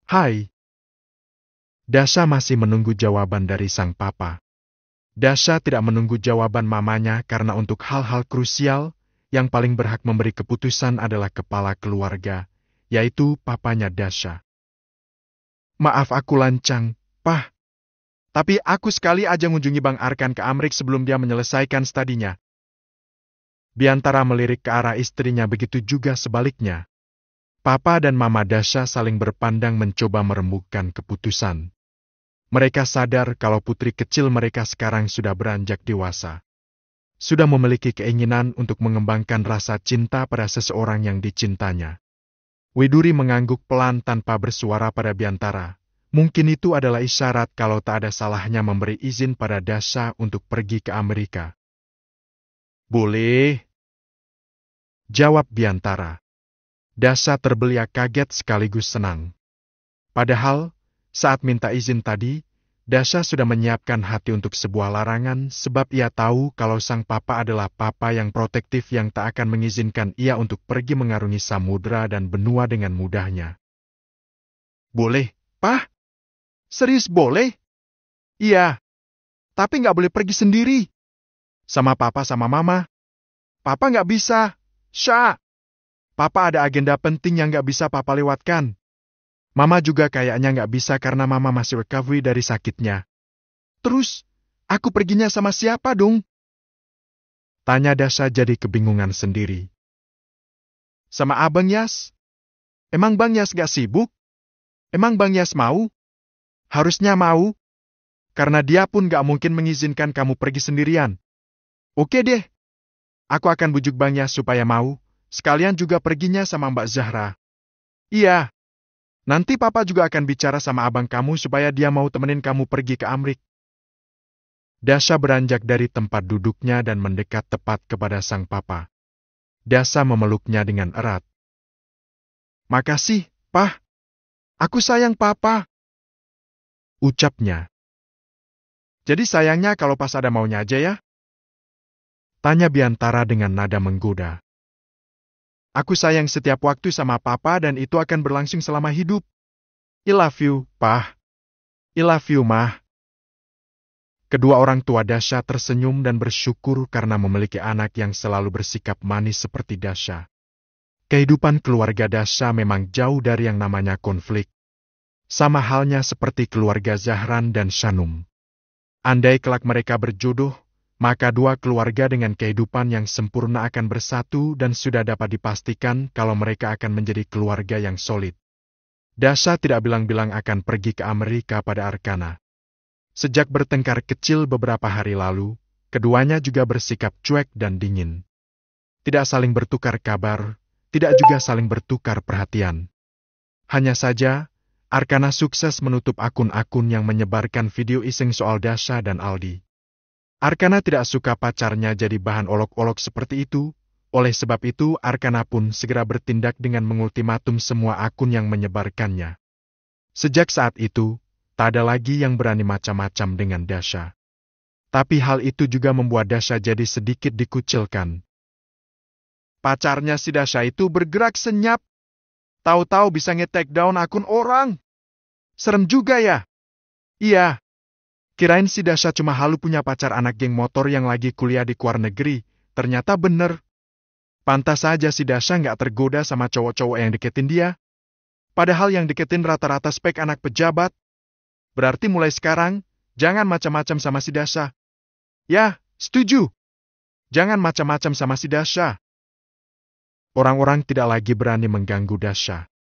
Hai. Dasha masih menunggu jawaban dari sang papa. Dasha tidak menunggu jawaban mamanya karena untuk hal-hal krusial, yang paling berhak memberi keputusan adalah kepala keluarga, yaitu papanya Dasha. Maaf aku lancang, Pah. Tapi aku sekali aja mengunjungi Bang Arkan ke Amrik sebelum dia menyelesaikan studinya. Biantara melirik ke arah istrinya, begitu juga sebaliknya. Papa dan Mama Dasha saling berpandang mencoba merembukkan keputusan. Mereka sadar kalau putri kecil mereka sekarang sudah beranjak dewasa. Sudah memiliki keinginan untuk mengembangkan rasa cinta pada seseorang yang dicintanya. Widuri mengangguk pelan tanpa bersuara pada Biantara. Mungkin itu adalah isyarat kalau tak ada salahnya memberi izin pada Dasha untuk pergi ke Amerika. Boleh, jawab Biantara. Dasha terbeliak kaget sekaligus senang. Padahal, saat minta izin tadi, Dasha sudah menyiapkan hati untuk sebuah larangan sebab ia tahu kalau sang papa adalah papa yang protektif yang tak akan mengizinkan ia untuk pergi mengarungi samudera dan benua dengan mudahnya. Boleh, Pah? Serius boleh? Iya. Tapi nggak boleh pergi sendiri. Sama papa sama mama. Papa nggak bisa. Sya. Papa ada agenda penting yang nggak bisa papa lewatkan. Mama juga kayaknya nggak bisa karena mama masih recovery dari sakitnya. Terus, aku perginya sama siapa dong? Tanya Dasha jadi kebingungan sendiri. Sama Abang Yas? Emang Bang Yas gak sibuk? Emang Bang Yas mau? Harusnya mau. Karena dia pun gak mungkin mengizinkan kamu pergi sendirian. Oke deh. Aku akan bujuk Bang Yas supaya mau. Sekalian juga perginya sama Mbak Zahra. Iya. Nanti Papa juga akan bicara sama abang kamu supaya dia mau temenin kamu pergi ke Amrik. Dasha beranjak dari tempat duduknya dan mendekat tepat kepada sang papa. Dasha memeluknya dengan erat. Makasih, Pah. Aku sayang Papa. Ucapnya. Jadi sayangnya kalau pas ada maunya aja ya? Tanya Biantara dengan nada menggoda. Aku sayang setiap waktu sama Papa dan itu akan berlangsung selama hidup. I love you, Pah. I love you, Mah. Kedua orang tua Dasha tersenyum dan bersyukur karena memiliki anak yang selalu bersikap manis seperti Dasha. Kehidupan keluarga Dasha memang jauh dari yang namanya konflik. Sama halnya seperti keluarga Zahran dan Shanum. Andai kelak mereka berjodoh, maka dua keluarga dengan kehidupan yang sempurna akan bersatu dan sudah dapat dipastikan kalau mereka akan menjadi keluarga yang solid. Dasha tidak bilang-bilang akan pergi ke Amerika pada Arkana. Sejak bertengkar kecil beberapa hari lalu, keduanya juga bersikap cuek dan dingin. Tidak saling bertukar kabar, tidak juga saling bertukar perhatian. Hanya saja, Arkana sukses menutup akun-akun yang menyebarkan video iseng soal Dasha dan Aldi. Arkana tidak suka pacarnya jadi bahan olok-olok seperti itu, oleh sebab itu Arkana pun segera bertindak dengan mengultimatum semua akun yang menyebarkannya. Sejak saat itu, tak ada lagi yang berani macam-macam dengan Dasha. Tapi hal itu juga membuat Dasha jadi sedikit dikucilkan. Pacarnya si Dasha itu bergerak senyap. Tahu-tahu bisa nge-take down akun orang. Serem juga ya? Iya. Kirain si Dasha cuma halu punya pacar anak geng motor yang lagi kuliah di luar negeri. Ternyata bener. Pantas saja si Dasha nggak tergoda sama cowok-cowok yang deketin dia. Padahal yang deketin rata-rata spek anak pejabat. Berarti mulai sekarang, jangan macam-macam sama si Dasha. Ya, setuju. Jangan macam-macam sama si Dasha. Orang-orang tidak lagi berani mengganggu Dasha.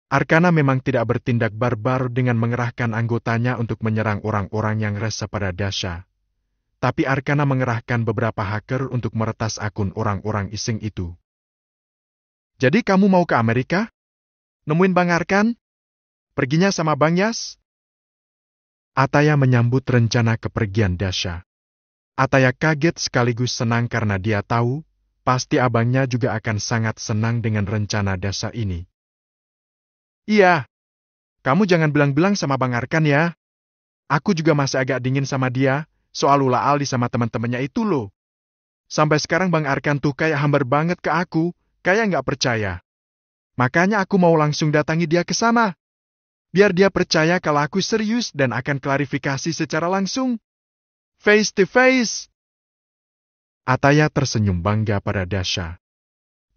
Arkana memang tidak bertindak barbar dengan mengerahkan anggotanya untuk menyerang orang-orang yang resah pada Dasha. Tapi Arkana mengerahkan beberapa hacker untuk meretas akun orang-orang iseng itu. Jadi kamu mau ke Amerika? Nemuin Bang Arkan? Perginya sama Bang Yas? Ataya menyambut rencana kepergian Dasha. Ataya kaget sekaligus senang karena dia tahu, pasti abangnya juga akan sangat senang dengan rencana Dasha ini. Iya, kamu jangan bilang-bilang sama Bang Arkan ya. Aku juga masih agak dingin sama dia, soal Ula Aldi sama teman-temannya itu loh. Sampai sekarang Bang Arkan tuh kayak hambar banget ke aku, kayak nggak percaya. Makanya aku mau langsung datangi dia ke sana. Biar dia percaya kalau aku serius dan akan klarifikasi secara langsung. Face to face. Ataya tersenyum bangga pada Dasha.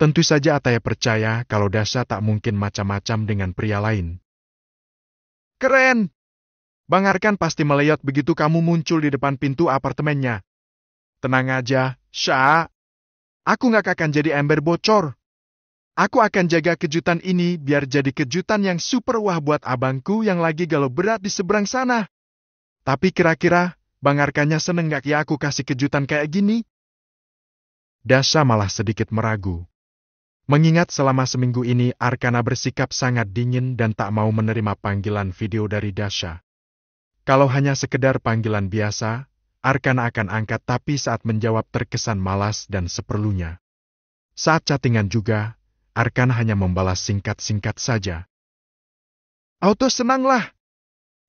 Tentu saja Ataya percaya kalau Dasha tak mungkin macam-macam dengan pria lain. Keren! Bang Arkan pasti meleyot begitu kamu muncul di depan pintu apartemennya. Tenang aja, Sha. Aku nggak akan jadi ember bocor. Aku akan jaga kejutan ini biar jadi kejutan yang super wah buat abangku yang lagi galau berat di seberang sana. Tapi kira-kira, Bang Arkannya seneng nggak ya aku kasih kejutan kayak gini? Dasha malah sedikit meragu. Mengingat selama seminggu ini Arkana bersikap sangat dingin dan tak mau menerima panggilan video dari Dasha. Kalau hanya sekedar panggilan biasa, Arkana akan angkat tapi saat menjawab terkesan malas dan seperlunya. Saat chattingan juga, Arkana hanya membalas singkat-singkat saja. Auto senanglah.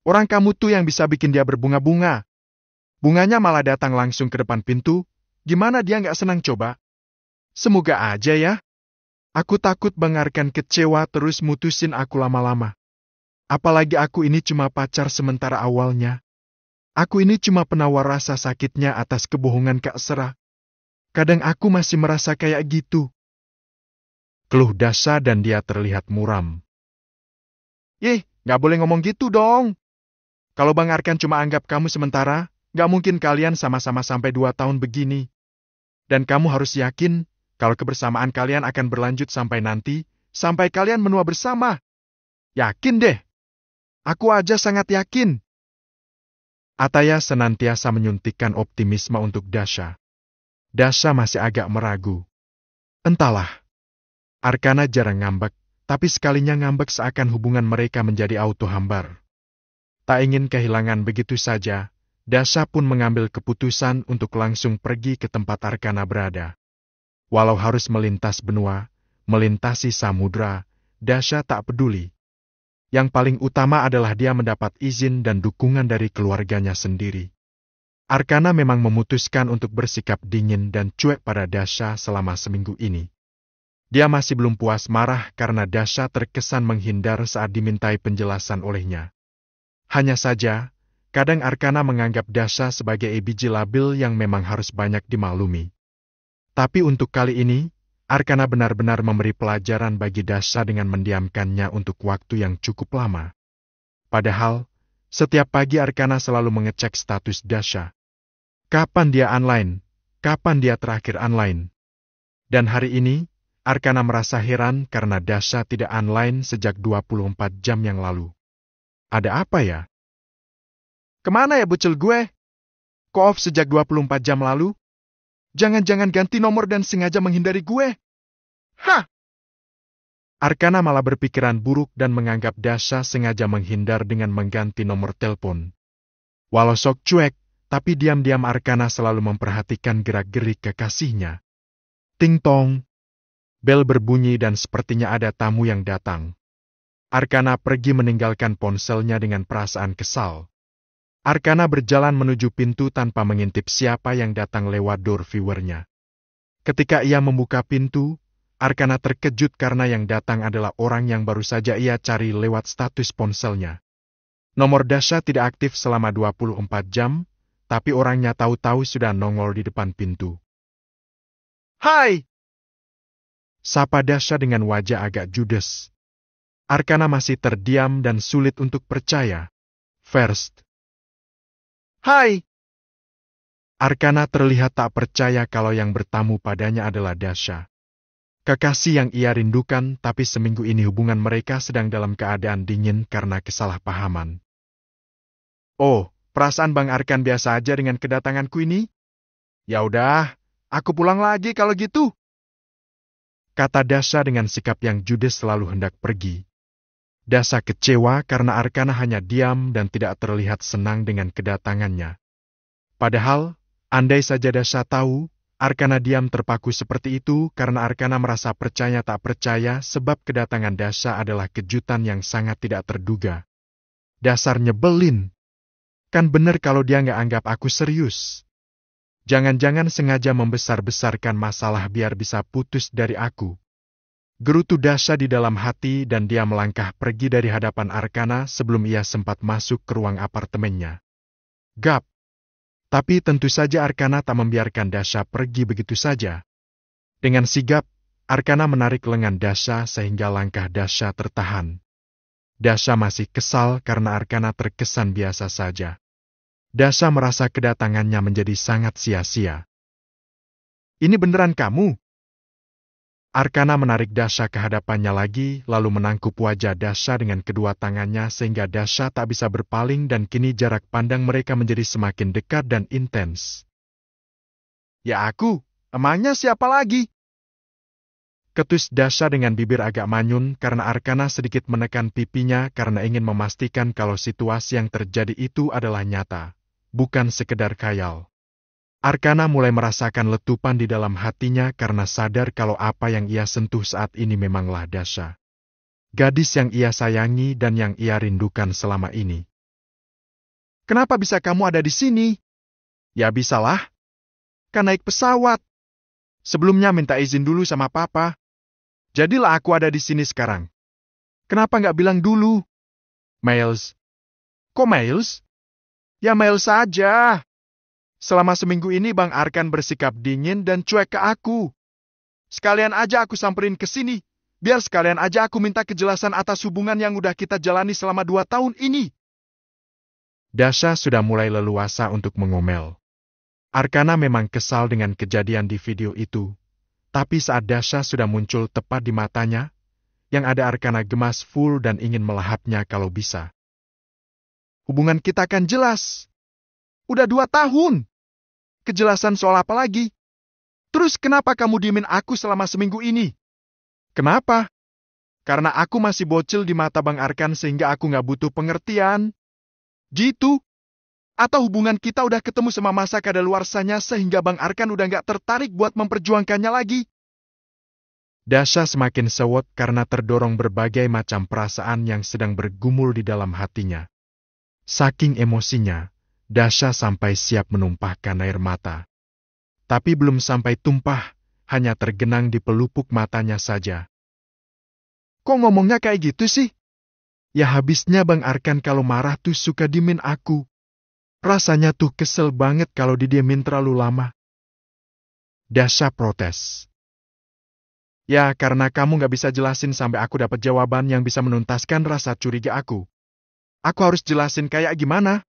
Orang kamu tuh yang bisa bikin dia berbunga-bunga. Bunganya malah datang langsung ke depan pintu. Gimana dia nggak senang coba? Semoga aja ya. Aku takut Bang Arkan kecewa terus mutusin aku lama-lama. Apalagi aku ini cuma pacar sementara awalnya. Aku ini cuma penawar rasa sakitnya atas kebohongan Kak Sera. Kadang aku masih merasa kayak gitu. Keluh Dasha dan dia terlihat muram. Nggak boleh ngomong gitu dong. Kalau Bang Arkan cuma anggap kamu sementara, nggak mungkin kalian sama-sama sampai 2 tahun begini. Dan kamu harus yakin, kalau kebersamaan kalian akan berlanjut sampai nanti, sampai kalian menua bersama. Yakin deh. Aku aja sangat yakin. Ataya senantiasa menyuntikkan optimisme untuk Dasha. Dasha masih agak meragu. Entahlah. Arkana jarang ngambek, tapi sekalinya ngambek seakan hubungan mereka menjadi auto hambar. Tak ingin kehilangan begitu saja, Dasha pun mengambil keputusan untuk langsung pergi ke tempat Arkana berada. Walau harus melintas benua, melintasi samudra, Dasha tak peduli. Yang paling utama adalah dia mendapat izin dan dukungan dari keluarganya sendiri. Arkana memang memutuskan untuk bersikap dingin dan cuek pada Dasha selama seminggu ini. Dia masih belum puas marah karena Dasha terkesan menghindar saat dimintai penjelasan olehnya. Hanya saja, kadang Arkana menganggap Dasha sebagai biji labil yang memang harus banyak dimaklumi. Tapi untuk kali ini, Arkana benar-benar memberi pelajaran bagi Dasha dengan mendiamkannya untuk waktu yang cukup lama. Padahal, setiap pagi Arkana selalu mengecek status Dasha. Kapan dia online? Kapan dia terakhir online? Dan hari ini, Arkana merasa heran karena Dasha tidak online sejak 24 jam yang lalu. Ada apa ya? Kemana ya bucil gue? Kok off sejak 24 jam lalu? Jangan-jangan ganti nomor dan sengaja menghindari gue? Hah! Arkana malah berpikiran buruk dan menganggap Dasha sengaja menghindar dengan mengganti nomor telepon. Walau sok cuek, tapi diam-diam Arkana selalu memperhatikan gerak-gerik kekasihnya. Ting tong. Bel berbunyi dan sepertinya ada tamu yang datang. Arkana pergi meninggalkan ponselnya dengan perasaan kesal. Arkana berjalan menuju pintu tanpa mengintip siapa yang datang lewat door viewernya. Ketika ia membuka pintu, Arkana terkejut karena yang datang adalah orang yang baru saja ia cari lewat status ponselnya. Nomor Dasha tidak aktif selama 24 jam, tapi orangnya tahu-tahu sudah nongol di depan pintu. Hai! Sapa Dasha dengan wajah agak judes. Arkana masih terdiam dan sulit untuk percaya. First. Hai! Arkana terlihat tak percaya kalau yang bertamu padanya adalah Dasha. Kekasih yang ia rindukan, tapi seminggu ini hubungan mereka sedang dalam keadaan dingin karena kesalahpahaman. Oh, perasaan Bang Arkan biasa aja dengan kedatanganku ini? Ya udah, aku pulang lagi kalau gitu. Kata Dasha dengan sikap yang judes selalu hendak pergi. Dasha kecewa karena Arkana hanya diam dan tidak terlihat senang dengan kedatangannya. Padahal, andai saja Dasha tahu, Arkana diam terpaku seperti itu karena Arkana merasa percaya tak percaya sebab kedatangan Dasha adalah kejutan yang sangat tidak terduga. Dasar nyebelin. Kan bener kalau dia nggak anggap aku serius. Jangan-jangan sengaja membesar-besarkan masalah biar bisa putus dari aku. Gerutu Dasha di dalam hati dan dia melangkah pergi dari hadapan Arkana sebelum ia sempat masuk ke ruang apartemennya. Gap. Tapi tentu saja Arkana tak membiarkan Dasha pergi begitu saja. Dengan sigap, Arkana menarik lengan Dasha sehingga langkah Dasha tertahan. Dasha masih kesal karena Arkana terkesan biasa saja. Dasha merasa kedatangannya menjadi sangat sia-sia. Ini beneran kamu? Arkana menarik Dasha ke hadapannya lagi, lalu menangkup wajah Dasha dengan kedua tangannya sehingga Dasha tak bisa berpaling dan kini jarak pandang mereka menjadi semakin dekat dan intens. Ya aku, emangnya siapa lagi? Ketus Dasha dengan bibir agak manyun karena Arkana sedikit menekan pipinya karena ingin memastikan kalau situasi yang terjadi itu adalah nyata, bukan sekedar khayal. Arkana mulai merasakan letupan di dalam hatinya karena sadar kalau apa yang ia sentuh saat ini memanglah Dasha. Gadis yang ia sayangi dan yang ia rindukan selama ini. Kenapa bisa kamu ada di sini? Ya bisalah. Kan naik pesawat. Sebelumnya minta izin dulu sama papa. Jadilah aku ada di sini sekarang. Kenapa nggak bilang dulu? Miles. Kok Miles? Ya Miles saja. Selama seminggu ini Bang Arkan bersikap dingin dan cuek ke aku. Sekalian aja aku samperin ke sini. Biar sekalian aja aku minta kejelasan atas hubungan yang udah kita jalani selama 2 tahun ini. Dasha sudah mulai leluasa untuk mengomel. Arkana memang kesal dengan kejadian di video itu. Tapi saat Dasha sudah muncul tepat di matanya, yang ada Arkana gemas full dan ingin melahapnya kalau bisa. Hubungan kita kan jelas. Udah 2 tahun. Kejelasan soal apa lagi? Terus kenapa kamu diemin aku selama seminggu ini? Kenapa? Karena aku masih bocil di mata Bang Arkan sehingga aku nggak butuh pengertian. Gitu? Atau hubungan kita udah ketemu sama masa kadaluarsanya sehingga Bang Arkan udah nggak tertarik buat memperjuangkannya lagi? Dasha semakin sewot karena terdorong berbagai macam perasaan yang sedang bergumul di dalam hatinya. Saking emosinya, Dasha sampai siap menumpahkan air mata. Tapi belum sampai tumpah, hanya tergenang di pelupuk matanya saja. Kok ngomongnya kayak gitu sih? Ya habisnya Bang Arkan kalau marah tuh suka diemin aku. Rasanya tuh kesel banget kalau didiemin terlalu lama. Dasha protes. Ya karena kamu gak bisa jelasin sampai aku dapat jawaban yang bisa menuntaskan rasa curiga aku. Aku harus jelasin kayak gimana?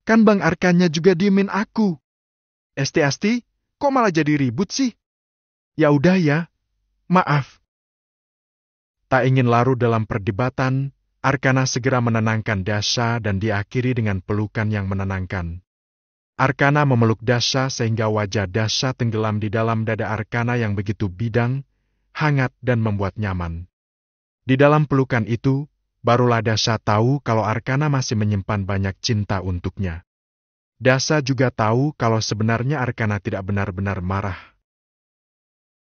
Kan Bang Arkannya juga diemin aku. Esti, kok malah jadi ribut sih? Ya udah ya, maaf. Tak ingin larut dalam perdebatan, Arkana segera menenangkan Dasha dan diakhiri dengan pelukan yang menenangkan. Arkana memeluk Dasha sehingga wajah Dasha tenggelam di dalam dada Arkana yang begitu bidang, hangat dan membuat nyaman. Di dalam pelukan itu, barulah Dasha tahu kalau Arkana masih menyimpan banyak cinta untuknya. Dasha juga tahu kalau sebenarnya Arkana tidak benar-benar marah.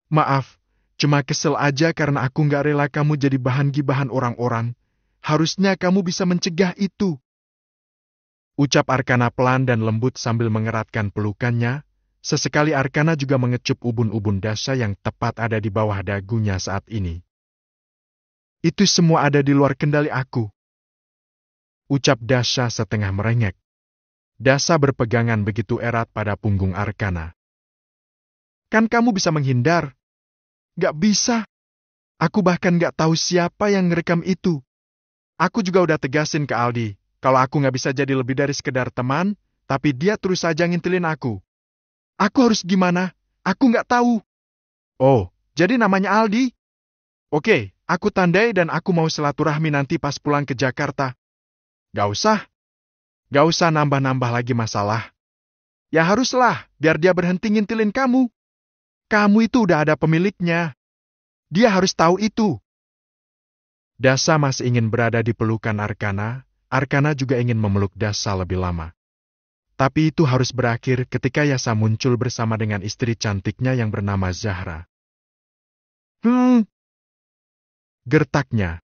Maaf, cuma kesel aja karena aku nggak rela kamu jadi bahan gibahan orang-orang. Harusnya kamu bisa mencegah itu. Ucap Arkana pelan dan lembut sambil mengeratkan pelukannya. Sesekali Arkana juga mengecup ubun-ubun Dasha yang tepat ada di bawah dagunya saat ini. Itu semua ada di luar kendali aku. Ucap Dasha setengah merengek. Dasha berpegangan begitu erat pada punggung Arkana. Kan kamu bisa menghindar? Gak bisa. Aku bahkan gak tahu siapa yang ngerekam itu. Aku juga udah tegasin ke Aldi, kalau aku gak bisa jadi lebih dari sekedar teman, tapi dia terus saja ngintilin aku. Aku harus gimana? Aku gak tahu. Oh, jadi namanya Aldi? Oke, aku tandai dan aku mau silaturahmi nanti pas pulang ke Jakarta. Gak usah. Gak usah nambah-nambah lagi masalah. Ya haruslah, biar dia berhenti ngintilin kamu. Kamu itu udah ada pemiliknya. Dia harus tahu itu. Dasha masih ingin berada di pelukan Arkana. Arkana juga ingin memeluk Dasha lebih lama. Tapi itu harus berakhir ketika Yasa muncul bersama dengan istri cantiknya yang bernama Zahra. Gertaknya.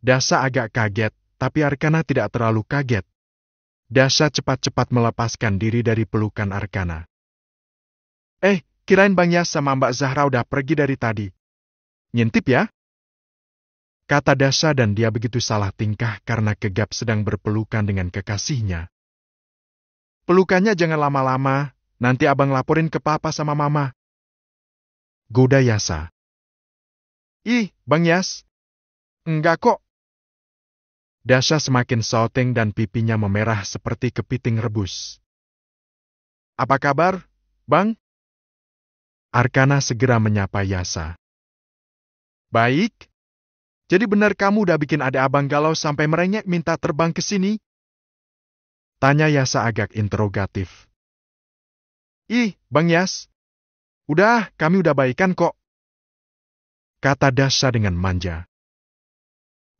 Dasha agak kaget, tapi Arkana tidak terlalu kaget. Dasha cepat-cepat melepaskan diri dari pelukan Arkana. Kirain Bang Yas sama Mbak Zahra udah pergi dari tadi. Ngintip ya? kata Dasha dan dia begitu salah tingkah karena gegap sedang berpelukan dengan kekasihnya. Pelukannya jangan lama-lama, nanti abang laporin ke papa sama mama. Goda Yasa. Ih, Bang Yas. Enggak kok. Dasha semakin sauteng dan pipinya memerah seperti kepiting rebus. Apa kabar, Bang? Arkana segera menyapa Yasa. Baik. Jadi benar kamu udah bikin adek abang galau sampai merengek minta terbang ke sini? Tanya Yasa agak interrogatif. Ih, Bang Yas. Udah, kami udah baikan kok. Kata Dasha dengan manja.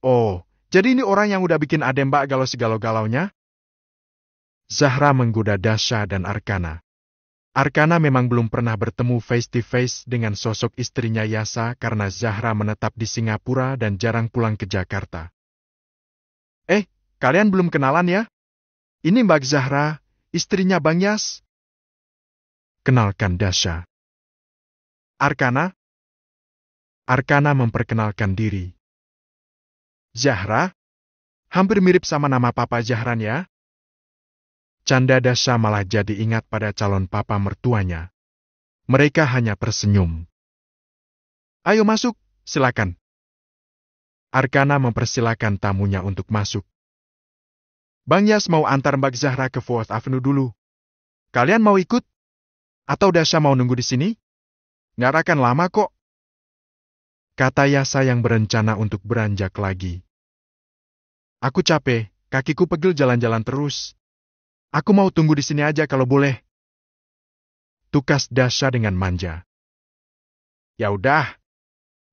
Oh, jadi ini orang yang udah bikin adek mbak galau segalau-galaunya? Zahra menggoda Dasha dan Arkana. Arkana memang belum pernah bertemu face-to-face dengan sosok istrinya Yasa karena Zahra menetap di Singapura dan jarang pulang ke Jakarta. Kalian belum kenalan ya? Ini Mbak Zahra, istrinya Bang Yas. Kenalkan Dasha. Arkana? Arkana memperkenalkan diri. Zahra? Hampir mirip sama nama Papa Zahran ya? Canda Dasha malah jadi ingat pada calon papa mertuanya. Mereka hanya tersenyum. Ayo masuk, silakan. Arkana mempersilakan tamunya untuk masuk. Bang Yas mau antar Mbak Zahra ke Fourth Avenue dulu. Kalian mau ikut? Atau Dasha mau nunggu di sini? Nggak akan lama kok. Kata Yasa yang berencana untuk beranjak lagi. Aku capek, kakiku pegel jalan-jalan terus. Aku mau tunggu di sini aja kalau boleh. Tukas Dasha dengan manja. Ya udah.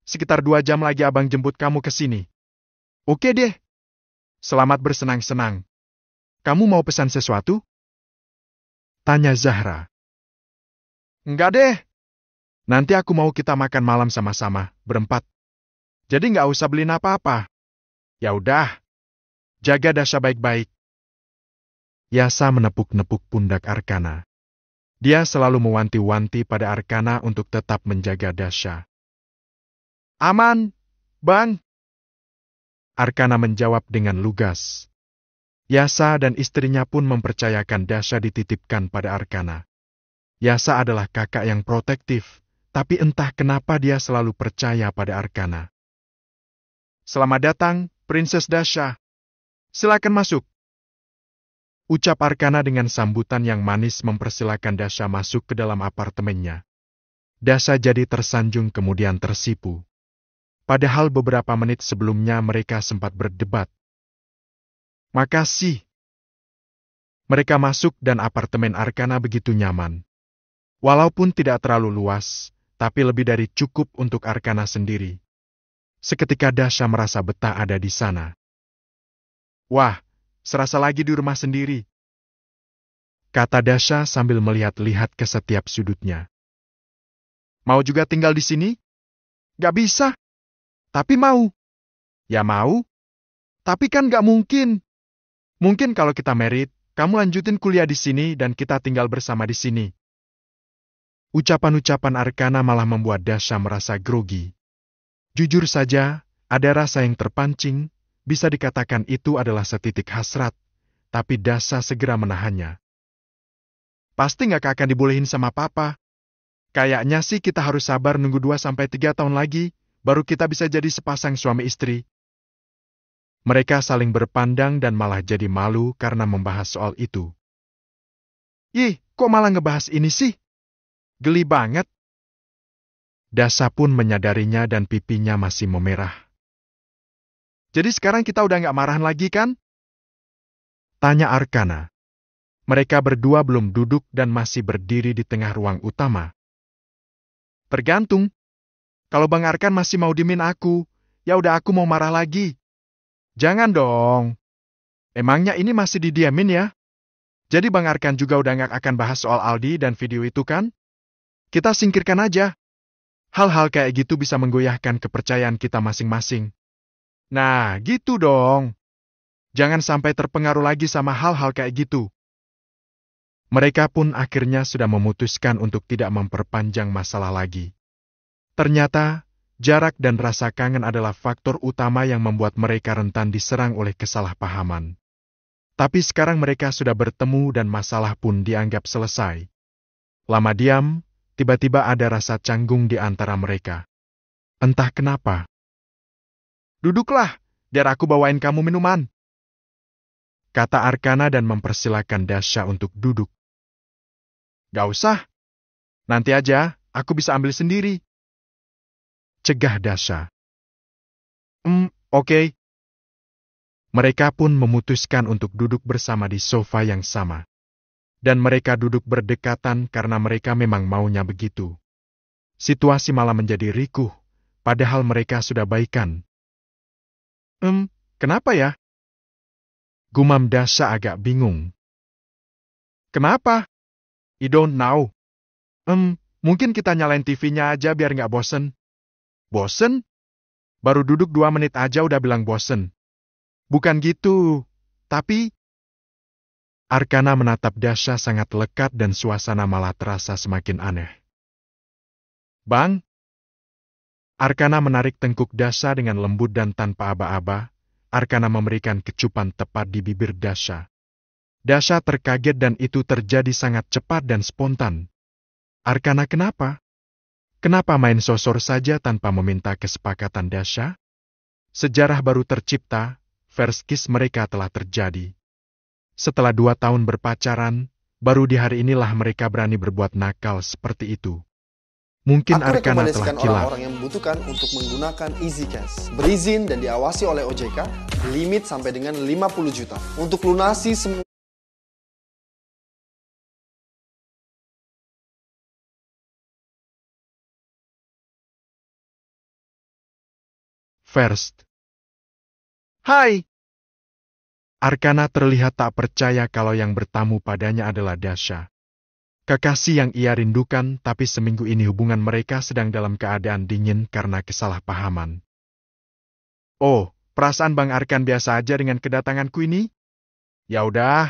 Sekitar 2 jam lagi abang jemput kamu ke sini. Oke deh. Selamat bersenang-senang. Kamu mau pesan sesuatu? Tanya Zahra. Enggak deh. Nanti aku mau kita makan malam sama-sama, berempat. Jadi nggak usah beliin apa-apa. Ya udah. Jaga Dasha baik-baik. Yasa menepuk-nepuk pundak Arkana. Dia selalu mewanti-wanti pada Arkana untuk tetap menjaga Dasha. Aman, Bang. Arkana menjawab dengan lugas. Yasa dan istrinya pun mempercayakan Dasha dititipkan pada Arkana. Yasa adalah kakak yang protektif, tapi entah kenapa dia selalu percaya pada Arkana. Selamat datang, Princess Dasha. Silakan masuk. Ucap Arkana dengan sambutan yang manis mempersilakan Dasha masuk ke dalam apartemennya. Dasha jadi tersanjung kemudian tersipu. Padahal beberapa menit sebelumnya mereka sempat berdebat. Makasih. Mereka masuk dan apartemen Arkana begitu nyaman. Walaupun tidak terlalu luas, tapi lebih dari cukup untuk Arkana sendiri. Seketika Dasha merasa betah ada di sana. Wah, serasa lagi di rumah sendiri. Kata Dasha sambil melihat-lihat ke setiap sudutnya. Mau juga tinggal di sini? Gak bisa. Tapi mau. Ya mau. Tapi kan gak mungkin. Mungkin kalau kita married, kamu lanjutin kuliah di sini dan kita tinggal bersama di sini. Ucapan-ucapan Arkana malah membuat Dasha merasa grogi. Jujur saja, ada rasa yang terpancing, bisa dikatakan itu adalah setitik hasrat, tapi Dasha segera menahannya. Pasti nggak akan dibolehin sama papa. Kayaknya sih kita harus sabar nunggu 2-3 tahun lagi, baru kita bisa jadi sepasang suami istri. Mereka saling berpandang dan malah jadi malu karena membahas soal itu. Ih, kok malah ngebahas ini sih? Geli banget. Dasha pun menyadarinya dan pipinya masih memerah. Jadi sekarang kita udah nggak marahan lagi kan? Tanya Arkana. Mereka berdua belum duduk dan masih berdiri di tengah ruang utama. Tergantung. Kalau Bang Arkan masih mau diemin aku, ya udah aku mau marah lagi. Jangan dong. Emangnya ini masih didiamin ya? Jadi Bang Arkan juga udah nggak akan bahas soal Aldi dan video itu kan? Kita singkirkan aja. Hal-hal kayak gitu bisa menggoyahkan kepercayaan kita masing-masing. Nah, gitu dong. Jangan sampai terpengaruh lagi sama hal-hal kayak gitu. Mereka pun akhirnya sudah memutuskan untuk tidak memperpanjang masalah lagi. Ternyata, jarak dan rasa kangen adalah faktor utama yang membuat mereka rentan diserang oleh kesalahpahaman. Tapi sekarang mereka sudah bertemu dan masalah pun dianggap selesai. Lama diam, tiba-tiba ada rasa canggung di antara mereka. Entah kenapa. "Duduklah, biar aku bawain kamu minuman," kata Arkana dan mempersilakan Dasha untuk duduk. "Gak usah, nanti aja, aku bisa ambil sendiri," cegah Dasha. Oke." Mereka pun memutuskan untuk duduk bersama di sofa yang sama. Dan mereka duduk berdekatan karena mereka memang maunya begitu. Situasi malah menjadi rikuh, padahal mereka sudah baikan. Kenapa ya?" gumam Dasha agak bingung. "Kenapa? I don't know. Mungkin kita nyalain TV-nya aja biar nggak bosen." "Bosen? Baru duduk 2 menit aja udah bilang bosen." "Bukan gitu, tapi..." Arkana menatap Dasha sangat lekat dan suasana malah terasa semakin aneh. "Bang?" Arkana menarik tengkuk Dasha dengan lembut dan tanpa aba-aba. Arkana memberikan kecupan tepat di bibir Dasha. Dasha terkaget dan itu terjadi sangat cepat dan spontan. "Arkana kenapa? Kenapa main sosor saja tanpa meminta kesepakatan Dasha?" Sejarah baru tercipta, first kiss mereka telah terjadi. Setelah 2 tahun berpacaran, baru di hari inilah mereka berani berbuat nakal seperti itu. Mungkin Aku Arkana telah rekomendasikan kilaf. orang-orang yang membutuhkan untuk menggunakan Easy Cash. Berizin dan diawasi oleh OJK, limit sampai dengan 50 juta. Untuk lunasi semua First. "Hai!" Arkana terlihat tak percaya kalau yang bertamu padanya adalah Dasha. Kekasih yang ia rindukan, tapi seminggu ini hubungan mereka sedang dalam keadaan dingin karena kesalahpahaman. "Oh, perasaan Bang Arkan biasa aja dengan kedatanganku ini?" "Ya udah,